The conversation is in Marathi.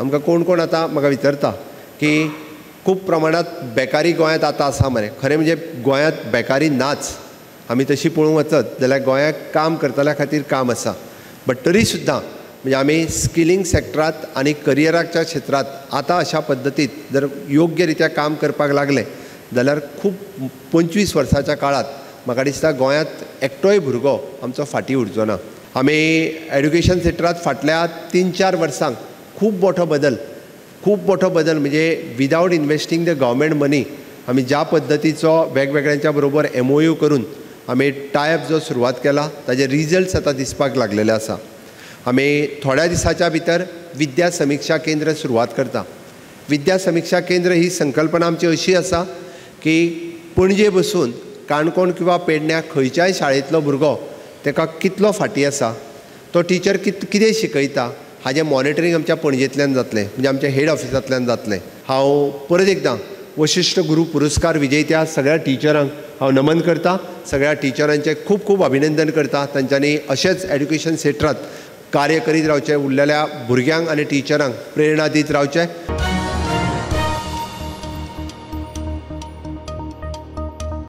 आमकां कोण कोण आतां म्हाका विचारता की खूब प्रमाणांत बेकारी गोंयांत आतां आसा मरे. खरें म्हणजे गोंयांत बेकारी नाच. आमी तशी पळोवंक वचत जाल्यार गोंयांत काम करतल्या खातीर काम आसा. बट तरी सुद्दां म्हणजे आमी स्किलिंग सॅक्टरांत आनी करियराच्या क्षेत्रांत आतां अशा पद्दतीत जर योग्य रित्या काम करपाक लागले जाल्यार खूब 25 वर्साच्या काळात म्हाका दिसता गोंयांत एकटोय भुरगो आमचो फाटीं उरचो ना. आमी एड्युकेशन सॅक्टरांत फाटल्या 3-4 वर्सांक खूब मोठो बदल म्हणजे विदावट इन्वेस्टींग द गव्हर्मेंट मनी आमी ज्या पद्दतीचो वेगवेगळ्यांच्या बरोबर MOU करून आमी टायअप जो सुरवात केला ताजे रिजल्ट्स आतां दिसपाक लागलेले आसा. आमी थोड्या दिसाच्या भितर विद्या समिक्षा केंद्र सुरवात करता. विद्या समिक्षा केंद्र ही संकल्पना आमची अशी आसा की पणजे बसून काणकोण किंवा पेडण्या खंयच्याय शाळेंतलो भुरगो ताका कितलो फाटीं आसा, तो टिचर कितें शिकयता हाजें मॉनिटरींग आमच्या पणजेंतल्यान जातलें, म्हणजे आमच्या हेड ऑफिसांतल्यान जातलें. हांव परत एकदां वशिश्ट गुरू पुरस्कार विजेत्या सगळ्या टिचरांक हांव नमन करता. सगळ्या टिचरांचें खूब खूब अभिनंदन करता. तांच्यांनी अशेंच एड्युकेशन सॅक्टरांत कार्य करीत रावचें, उरलेल्या भुरग्यांक आनी टिचरांक प्रेरणा दीत रावचें.